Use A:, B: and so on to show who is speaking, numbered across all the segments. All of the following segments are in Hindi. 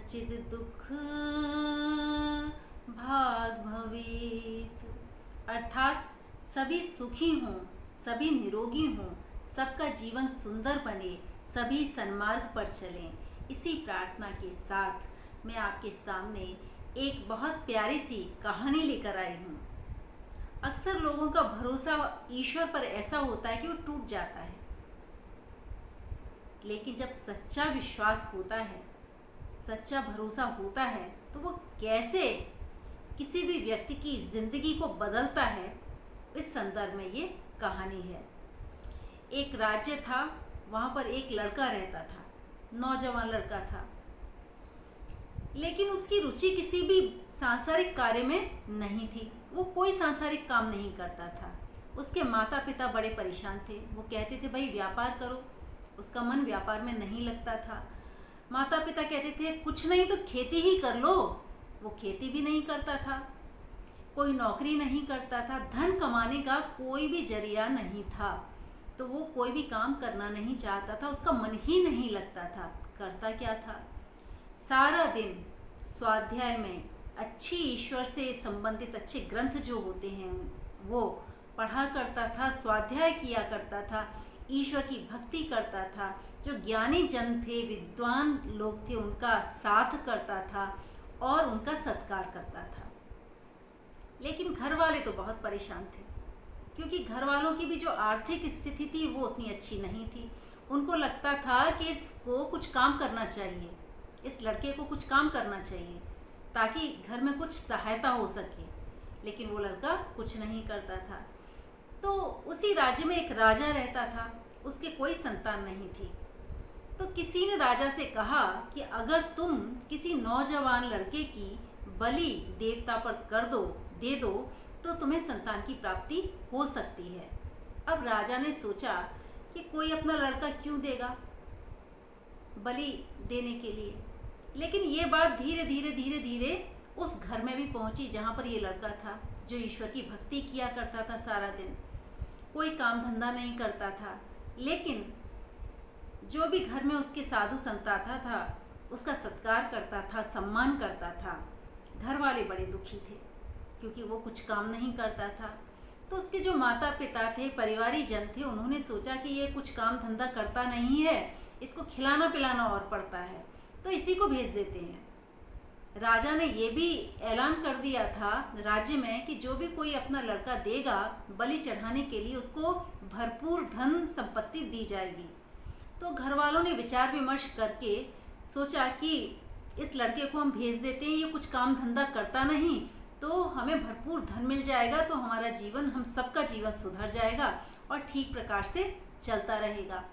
A: कश्चिद दुख भाग भवेत। अर्थात सभी सुखी हों, सभी निरोगी हों, सबका जीवन सुंदर बने, सभी सन्मार्ग पर चलें। इसी प्रार्थना के साथ मैं आपके सामने एक बहुत प्यारी सी कहानी लेकर आई हूँ। अक्सर लोगों का भरोसा ईश्वर पर ऐसा होता है कि वो टूट जाता है, लेकिन जब सच्चा विश्वास होता है, सच्चा भरोसा होता है, तो वो कैसे किसी भी व्यक्ति की ज़िंदगी को बदलता है, इस संदर्भ में ये कहानी है। एक राज्य था, वहाँ पर एक लड़का रहता था, नौजवान लड़का था, लेकिन उसकी रुचि किसी भी सांसारिक कार्य में नहीं थी। वो कोई सांसारिक काम नहीं करता था। उसके माता पिता बड़े परेशान थे। वो कहते थे भाई व्यापार करो, उसका मन व्यापार में नहीं लगता था। माता पिता कहते थे कुछ नहीं तो खेती ही कर लो, वो खेती भी नहीं करता था। कोई नौकरी नहीं करता था, धन कमाने का कोई भी जरिया नहीं था, तो वो कोई भी काम करना नहीं चाहता था, उसका मन ही नहीं लगता था। करता क्या था, सारा दिन स्वाध्याय में अच्छी ईश्वर से संबंधित अच्छे ग्रंथ जो होते हैं वो पढ़ा करता था, स्वाध्याय किया करता था, ईश्वर की भक्ति करता था। जो ज्ञानी जन थे, विद्वान लोग थे, उनका साथ करता था और उनका सत्कार करता था। लेकिन घर वाले तो बहुत परेशान थे, क्योंकि घर वालों की भी जो आर्थिक स्थिति थी वो उतनी अच्छी नहीं थी। उनको लगता था कि इसको कुछ काम करना चाहिए, इस लड़के को कुछ काम करना चाहिए ताकि घर में कुछ सहायता हो सके, लेकिन वो लड़का कुछ नहीं करता था। तो उसी राज्य में एक राजा रहता था, उसके कोई संतान नहीं थी। तो किसी ने राजा से कहा कि अगर तुम किसी नौजवान लड़के की बलि देवता पर दे दो तो तुम्हें संतान की प्राप्ति हो सकती है। अब राजा ने सोचा कि कोई अपना लड़का क्यों देगा बलि देने के लिए। लेकिन ये बात धीरे धीरे उस घर में भी पहुंची जहाँ पर ये लड़का था, जो ईश्वर की भक्ति किया करता था सारा दिन, कोई काम धंधा नहीं करता था, लेकिन जो भी घर में उसके साधु संत आता था उसका सत्कार करता था, सम्मान करता था। घर वाले बड़े दुखी थे क्योंकि वो कुछ काम नहीं करता था। तो उसके जो माता पिता थे, परिवारी जन थे, उन्होंने सोचा कि ये कुछ काम धंधा करता नहीं है, इसको खिलाना पिलाना और पड़ता है, तो इसी को भेज देते हैं। राजा ने ये भी ऐलान कर दिया था राज्य में कि जो भी कोई अपना लड़का देगा बलि चढ़ाने के लिए, उसको भरपूर धन संपत्ति दी जाएगी। तो घर वालों ने विचार विमर्श करके सोचा कि इस लड़के को हम भेज देते हैं, ये कुछ काम धंधा करता नहीं, तो हमें भरपूर धन मिल जाएगा, तो हमारा जीवन, हम सबका जीवन सुधर जाएगा और ठीक प्रकार से चलता रहेगा।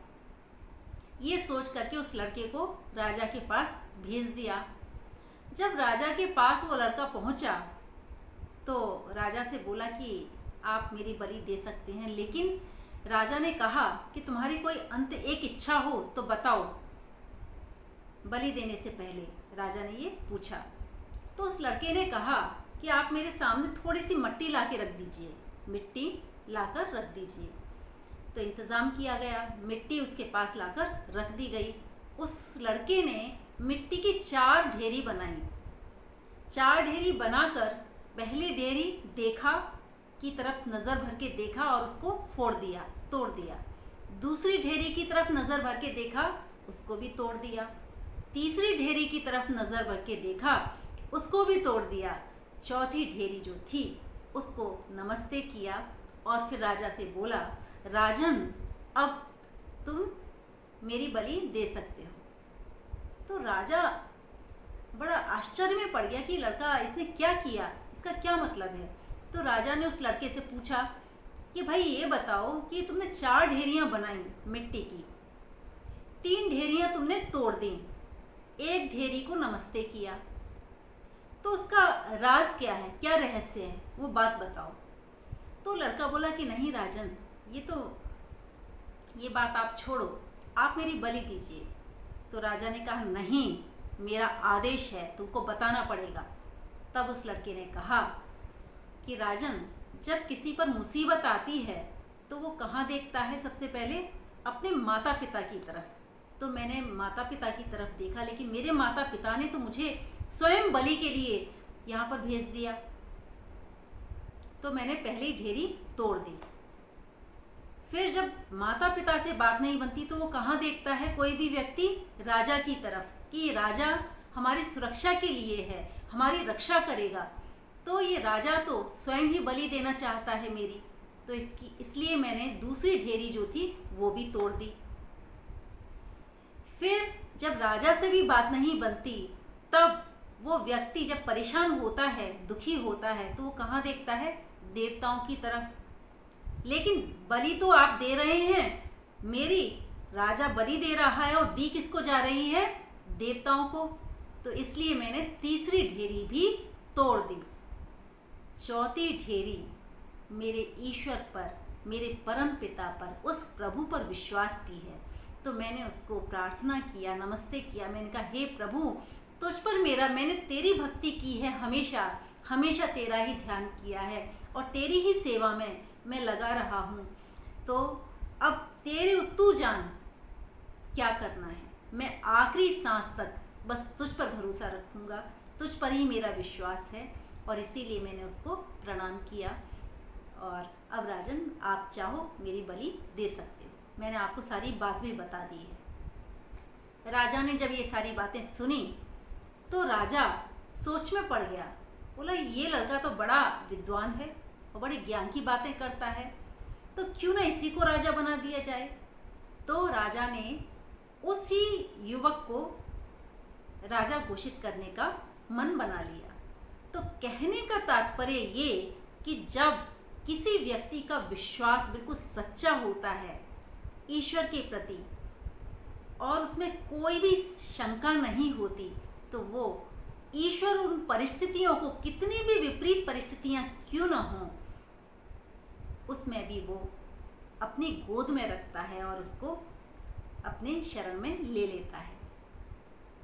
A: ये सोच करके उस लड़के को राजा के पास भेज दिया। जब राजा के पास वो लड़का पहुंचा तो राजा से बोला कि आप मेरी बलि दे सकते हैं, लेकिन राजा ने कहा कि तुम्हारी कोई अंत एक इच्छा हो तो बताओ। बलि देने से पहले राजा ने ये पूछा। तो उस लड़के ने कहा कि आप मेरे सामने थोड़ी सी मिट्टी ला के रख दीजिए, मिट्टी लाकर रख दीजिए। तो इंतज़ाम किया गया, मिट्टी उसके पास लाकर रख दी गई। उस लड़के ने मिट्टी की 4 ढेरी बनाई। 4 ढेरी बनाकर पहली ढेरी देखा की तरफ नज़र भर के देखा और उसको तोड़ दिया। दूसरी ढेरी की तरफ नज़र भर के देखा, उसको भी तोड़ दिया। तीसरी ढेरी की तरफ नज़र भर के देखा, उसको भी तोड़ दिया। चौथी ढेरी जो थी उसको नमस्ते किया और फिर राजा से बोला, राजन अब तुम मेरी बलि दे सकते हो। तो राजा बड़ा आश्चर्य में पड़ गया कि लड़का इसने क्या किया, इसका क्या मतलब है। तो राजा ने उस लड़के से पूछा कि भाई ये बताओ कि तुमने 4 ढेरियां बनाई मिट्टी की, 3 ढेरियां तुमने तोड़ दी, 1 ढेरी को नमस्ते किया, तो उसका राज क्या है, क्या रहस्य है, वो बात बताओ। तो लड़का बोला कि नहीं राजन, ये बात आप छोड़ो, आप मेरी बलि दीजिए। तो राजा ने कहा नहीं, मेरा आदेश है, तुमको बताना पड़ेगा। तब उस लड़के ने कहा कि राजन, जब किसी पर मुसीबत आती है तो वो कहाँ देखता है, सबसे पहले अपने माता पिता की तरफ। तो मैंने माता पिता की तरफ देखा, लेकिन मेरे माता पिता ने तो मुझे स्वयं बलि के लिए यहाँ पर भेज दिया। तो मैंने पहले ही ढेरी तोड़ दी। फिर जब माता पिता से बात नहीं बनती तो वो कहाँ देखता है कोई भी व्यक्ति? राजा की तरफ, कि ये राजा हमारी सुरक्षा के लिए है, हमारी रक्षा करेगा। तो ये राजा तो स्वयं ही बलि देना चाहता है मेरी, तो इसलिए मैंने दूसरी ढेरी जो थी वो भी तोड़ दी। फिर जब राजा से भी बात नहीं बनती, तब वो व्यक्ति जब परेशान होता है, दुखी होता है, तो वो कहाँ देखता है? देवताओं की तरफ। लेकिन बलि तो आप दे रहे हैं, मेरी राजा बलि दे रहा है, और दी किसको जा रही है? देवताओं को। तो इसलिए मैंने तीसरी ढेरी भी तोड़ दी। चौथी ढेरी मेरे ईश्वर पर, मेरे परम पिता पर, उस प्रभु पर विश्वास की है। तो मैंने उसको प्रार्थना किया, नमस्ते किया। मैंने कहा, हे प्रभु, तुझ पर मैंने तेरी भक्ति की है, हमेशा हमेशा तेरा ही ध्यान किया है और तेरी ही सेवा में मैं लगा रहा हूँ। तो अब तू जान क्या करना है। मैं आखिरी सांस तक बस तुझ पर भरोसा रखूँगा, तुझ पर ही मेरा विश्वास है। और इसीलिए मैंने उसको प्रणाम किया। और अब राजन, आप चाहो मेरी बलि दे सकते हो। मैंने आपको सारी बात भी बता दी है। राजा ने जब ये सारी बातें सुनी तो राजा सोच में पड़ गया। बोला, ये लड़का तो बड़ा विद्वान है और बड़े ज्ञान की बातें करता है, तो क्यों ना इसी को राजा बना दिया जाए। तो राजा ने उसी युवक को राजा घोषित करने का मन बना लिया। तो कहने का तात्पर्य ये कि जब किसी व्यक्ति का विश्वास बिल्कुल सच्चा होता है ईश्वर के प्रति और उसमें कोई भी शंका नहीं होती, तो वो ईश्वर उन परिस्थितियों को, कितनी भी विपरीत परिस्थितियां क्यों ना हों, उसमें भी वो अपनी गोद में रखता है और उसको अपने शरण में ले लेता है,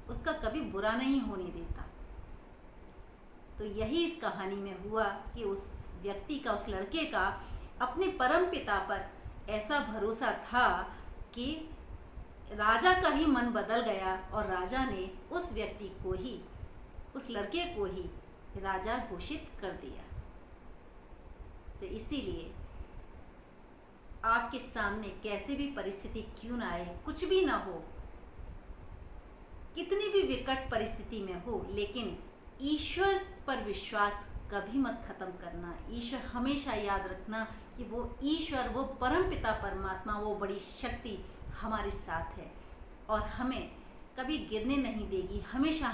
A: उसका कभी बुरा नहीं होने देता। तो यही इस कहानी में हुआ कि उस व्यक्ति का, उस लड़के का अपने परम पिता पर ऐसा भरोसा था कि राजा का ही मन बदल गया और राजा ने उस व्यक्ति को ही, उस लड़के को ही राजा घोषित कर दिया। तो इसीलिए आपके सामने कैसे भी परिस्थिति क्यों ना आए, कुछ भी ना हो, कितनी भी विकट परिस्थिति में हो, लेकिन ईश्वर पर विश्वास कभी मत खत्म करना। ईश्वर हमेशा याद रखना कि वो ईश्वर, वो परम पिता परमात्मा, वो बड़ी शक्ति हमारे साथ है और हमें कभी गिरने नहीं देगी, हमेशा